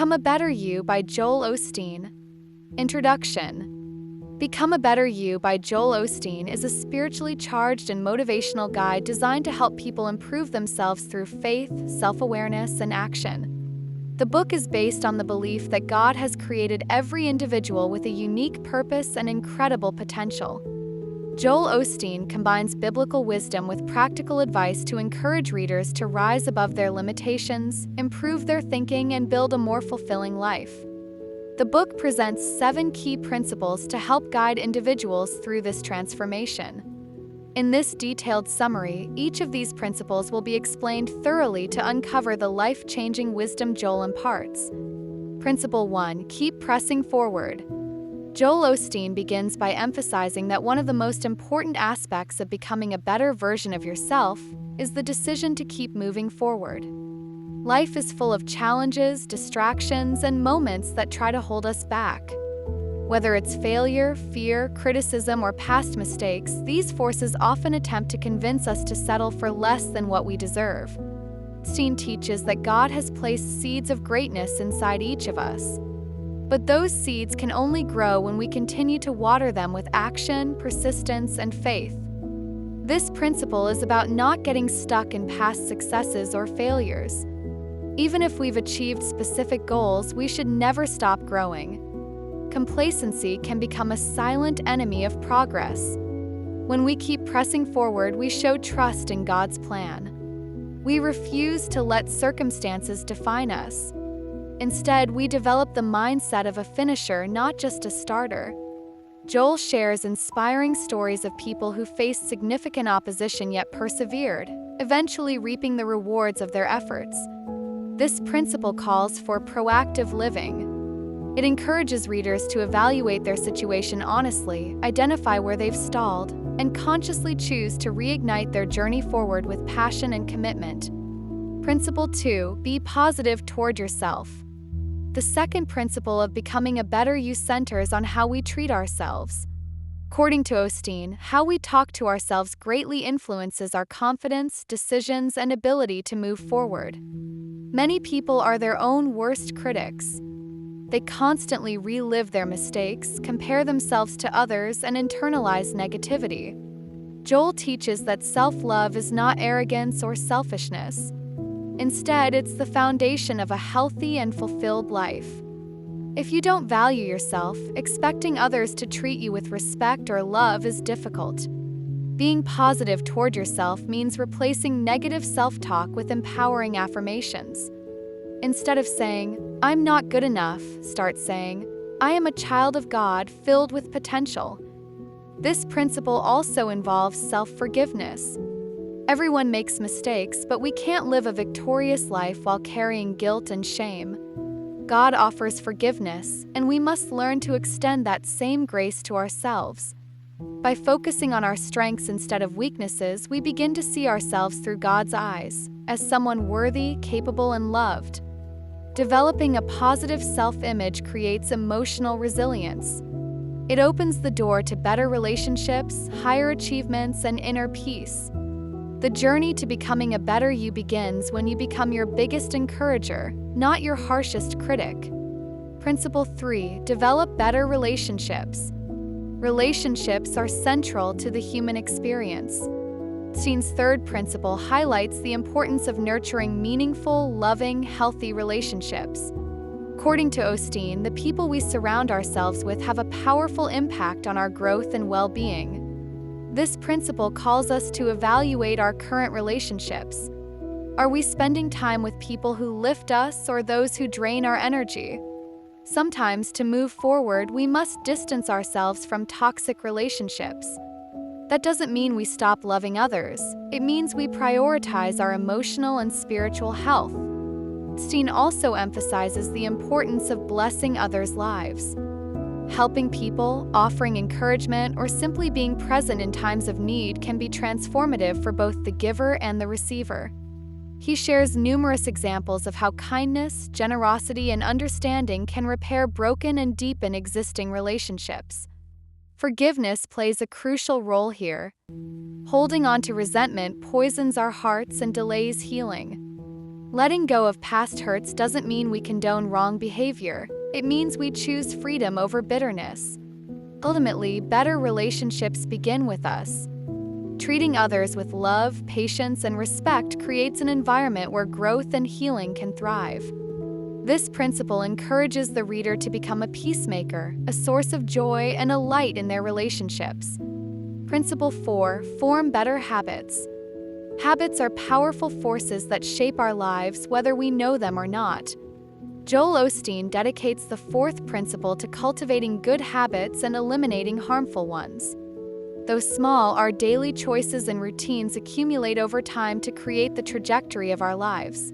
Become a Better You by Joel Osteen. Introduction. Become a Better You by Joel Osteen is a spiritually charged and motivational guide designed to help people improve themselves through faith, self-awareness, and action. The book is based on the belief that God has created every individual with a unique purpose and incredible potential. Joel Osteen combines biblical wisdom with practical advice to encourage readers to rise above their limitations, improve their thinking, and build a more fulfilling life. The book presents 7 key principles to help guide individuals through this transformation. In this detailed summary, each of these principles will be explained thoroughly to uncover the life-changing wisdom Joel imparts. Principle 1. Keep pressing forward. Joel Osteen begins by emphasizing that one of the most important aspects of becoming a better version of yourself is the decision to keep moving forward. Life is full of challenges, distractions, and moments that try to hold us back. Whether it's failure, fear, criticism, or past mistakes, these forces often attempt to convince us to settle for less than what we deserve. Osteen teaches that God has placed seeds of greatness inside each of us. But those seeds can only grow when we continue to water them with action, persistence, and faith. This principle is about not getting stuck in past successes or failures. Even if we've achieved specific goals, we should never stop growing. Complacency can become a silent enemy of progress. When we keep pressing forward, we show trust in God's plan. We refuse to let circumstances define us. Instead, we develop the mindset of a finisher, not just a starter. Joel shares inspiring stories of people who faced significant opposition yet persevered, eventually reaping the rewards of their efforts. This principle calls for proactive living. It encourages readers to evaluate their situation honestly, identify where they've stalled, and consciously choose to reignite their journey forward with passion and commitment. Principle 2. Be positive toward yourself. The second principle of becoming a better you centers on how we treat ourselves. According to Osteen, how we talk to ourselves greatly influences our confidence, decisions, and ability to move forward. Many people are their own worst critics. They constantly relive their mistakes, compare themselves to others, and internalize negativity. Joel teaches that self-love is not arrogance or selfishness. Instead, it's the foundation of a healthy and fulfilled life. If you don't value yourself, expecting others to treat you with respect or love is difficult. Being positive toward yourself means replacing negative self-talk with empowering affirmations. Instead of saying, "I'm not good enough," start saying, "I am a child of God filled with potential." This principle also involves self-forgiveness. Everyone makes mistakes, but we can't live a victorious life while carrying guilt and shame. God offers forgiveness, and we must learn to extend that same grace to ourselves. By focusing on our strengths instead of weaknesses, we begin to see ourselves through God's eyes, as someone worthy, capable, and loved. Developing a positive self-image creates emotional resilience. It opens the door to better relationships, higher achievements, and inner peace. The journey to becoming a better you begins when you become your biggest encourager, not your harshest critic. Principle 3. Develop better relationships. Relationships are central to the human experience. Osteen's third principle highlights the importance of nurturing meaningful, loving, healthy relationships. According to Osteen, the people we surround ourselves with have a powerful impact on our growth and well-being. This principle calls us to evaluate our current relationships. Are we spending time with people who lift us or those who drain our energy? Sometimes, to move forward, we must distance ourselves from toxic relationships. That doesn't mean we stop loving others. It means we prioritize our emotional and spiritual health. Osteen also emphasizes the importance of blessing others' lives. Helping people, offering encouragement, or simply being present in times of need can be transformative for both the giver and the receiver. He shares numerous examples of how kindness, generosity, and understanding can repair broken and deepen existing relationships. Forgiveness plays a crucial role here. Holding on to resentment poisons our hearts and delays healing. Letting go of past hurts doesn't mean we condone wrong behavior. It means we choose freedom over bitterness. Ultimately, better relationships begin with us. Treating others with love, patience, and respect creates an environment where growth and healing can thrive. This principle encourages the reader to become a peacemaker, a source of joy, and a light in their relationships. Principle 4. Form better habits. Habits are powerful forces that shape our lives whether we know them or not. Joel Osteen dedicates the fourth principle to cultivating good habits and eliminating harmful ones. Though small, our daily choices and routines accumulate over time to create the trajectory of our lives.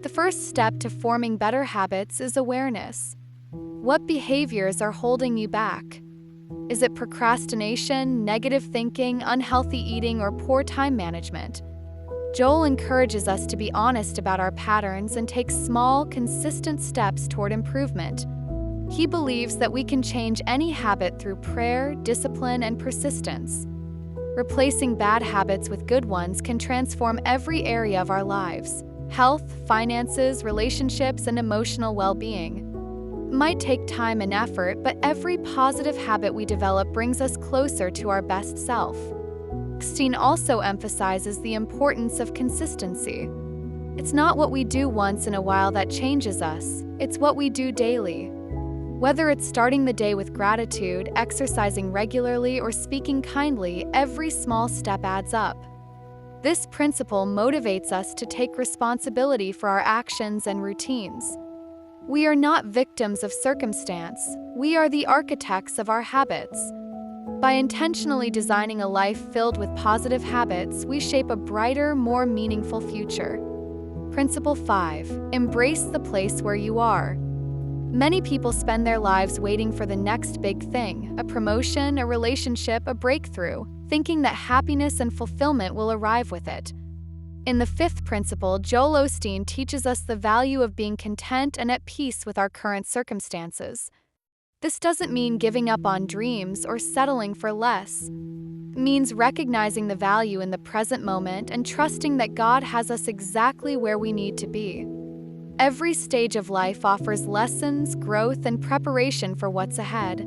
The first step to forming better habits is awareness. What behaviors are holding you back? Is it procrastination, negative thinking, unhealthy eating, or poor time management? Joel encourages us to be honest about our patterns and take small, consistent steps toward improvement. He believes that we can change any habit through prayer, discipline, and persistence. Replacing bad habits with good ones can transform every area of our lives: health, finances, relationships, and emotional well-being. It might take time and effort, but every positive habit we develop brings us closer to our best self. Osteen also emphasizes the importance of consistency. It's not what we do once in a while that changes us, it's what we do daily. Whether it's starting the day with gratitude, exercising regularly, or speaking kindly, every small step adds up. This principle motivates us to take responsibility for our actions and routines. We are not victims of circumstance, we are the architects of our habits. By intentionally designing a life filled with positive habits, we shape a brighter, more meaningful future. Principle 5. Embrace the place where you are. Many people spend their lives waiting for the next big thing, a promotion, a relationship, a breakthrough, thinking that happiness and fulfillment will arrive with it. In the fifth principle, Joel Osteen teaches us the value of being content and at peace with our current circumstances. This doesn't mean giving up on dreams or settling for less. It means recognizing the value in the present moment and trusting that God has us exactly where we need to be. Every stage of life offers lessons, growth, and preparation for what's ahead.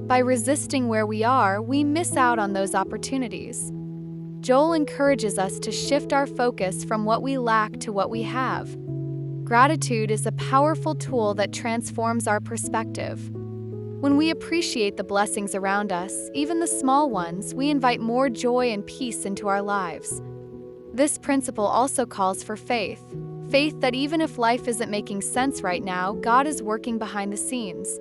By resisting where we are, we miss out on those opportunities. Joel encourages us to shift our focus from what we lack to what we have. Gratitude is a powerful tool that transforms our perspective. When we appreciate the blessings around us, even the small ones, we invite more joy and peace into our lives. This principle also calls for faith. Faith that even if life isn't making sense right now, God is working behind the scenes.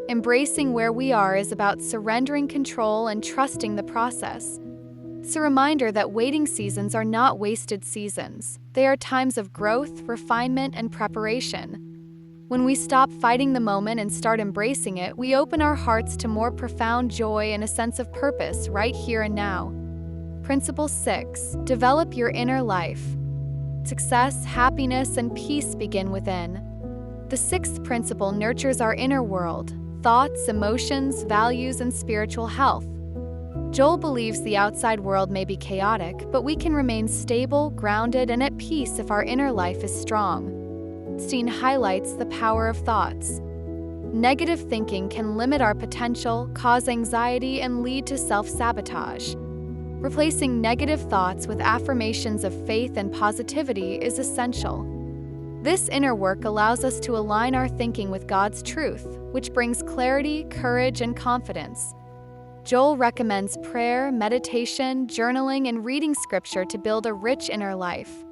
Embracing where we are is about surrendering control and trusting the process. It's a reminder that waiting seasons are not wasted seasons. They are times of growth, refinement, and preparation. When we stop fighting the moment and start embracing it, we open our hearts to more profound joy and a sense of purpose right here and now. Principle 6. Develop your inner life. Success, happiness, and peace begin within. The sixth principle nurtures our inner world: thoughts, emotions, values, and spiritual health. Joel believes the outside world may be chaotic, but we can remain stable, grounded, and at peace if our inner life is strong. Osteen highlights the power of thoughts. Negative thinking can limit our potential, cause anxiety, and lead to self-sabotage. Replacing negative thoughts with affirmations of faith and positivity is essential. This inner work allows us to align our thinking with God's truth, which brings clarity, courage, and confidence. Joel recommends prayer, meditation, journaling, and reading scripture to build a rich inner life.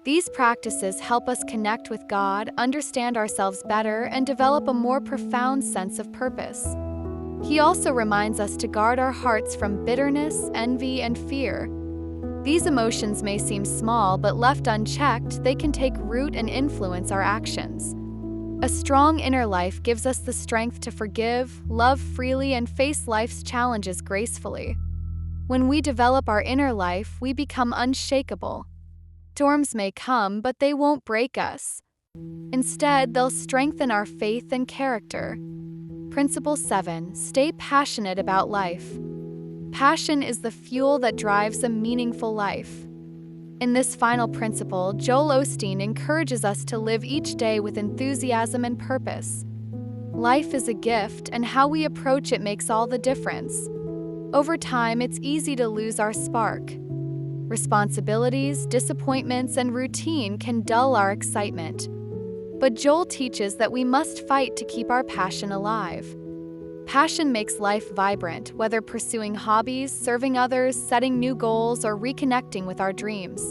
These practices help us connect with God, understand ourselves better, and develop a more profound sense of purpose. He also reminds us to guard our hearts from bitterness, envy, and fear. These emotions may seem small, but left unchecked, they can take root and influence our actions. A strong inner life gives us the strength to forgive, love freely, and face life's challenges gracefully. When we develop our inner life, we become unshakable. Storms may come, but they won't break us. Instead, they'll strengthen our faith and character. Principle 7. Stay passionate about life. Passion is the fuel that drives a meaningful life. In this final principle, Joel Osteen encourages us to live each day with enthusiasm and purpose. Life is a gift, and how we approach it makes all the difference. Over time, it's easy to lose our spark. Responsibilities, disappointments, and routine can dull our excitement. But Joel teaches that we must fight to keep our passion alive. Passion makes life vibrant, whether pursuing hobbies, serving others, setting new goals, or reconnecting with our dreams.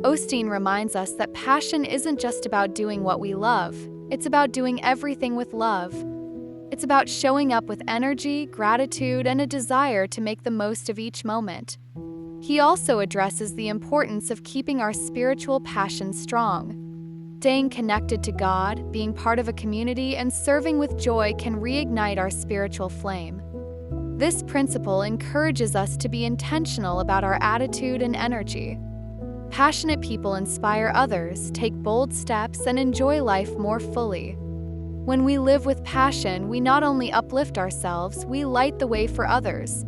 Osteen reminds us that passion isn't just about doing what we love, it's about doing everything with love. It's about showing up with energy, gratitude, and a desire to make the most of each moment. He also addresses the importance of keeping our spiritual passion strong. Staying connected to God, being part of a community, and serving with joy can reignite our spiritual flame. This principle encourages us to be intentional about our attitude and energy. Passionate people inspire others, take bold steps, and enjoy life more fully. When we live with passion, we not only uplift ourselves, we light the way for others.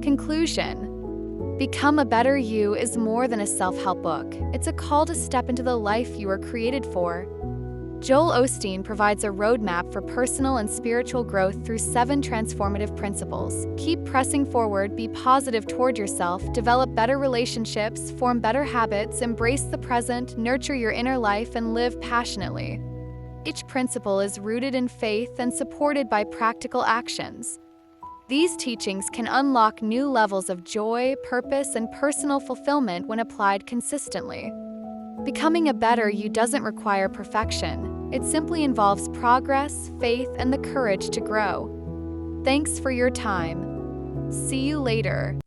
Conclusion: Become a Better You is more than a self-help book. It's a call to step into the life you were created for. Joel Osteen provides a roadmap for personal and spiritual growth through 7 transformative principles. Keep pressing forward, be positive toward yourself, develop better relationships, form better habits, embrace the present, nurture your inner life, and live passionately. Each principle is rooted in faith and supported by practical actions. These teachings can unlock new levels of joy, purpose, and personal fulfillment when applied consistently. Becoming a better you doesn't require perfection. It simply involves progress, faith, and the courage to grow. Thanks for your time. See you later.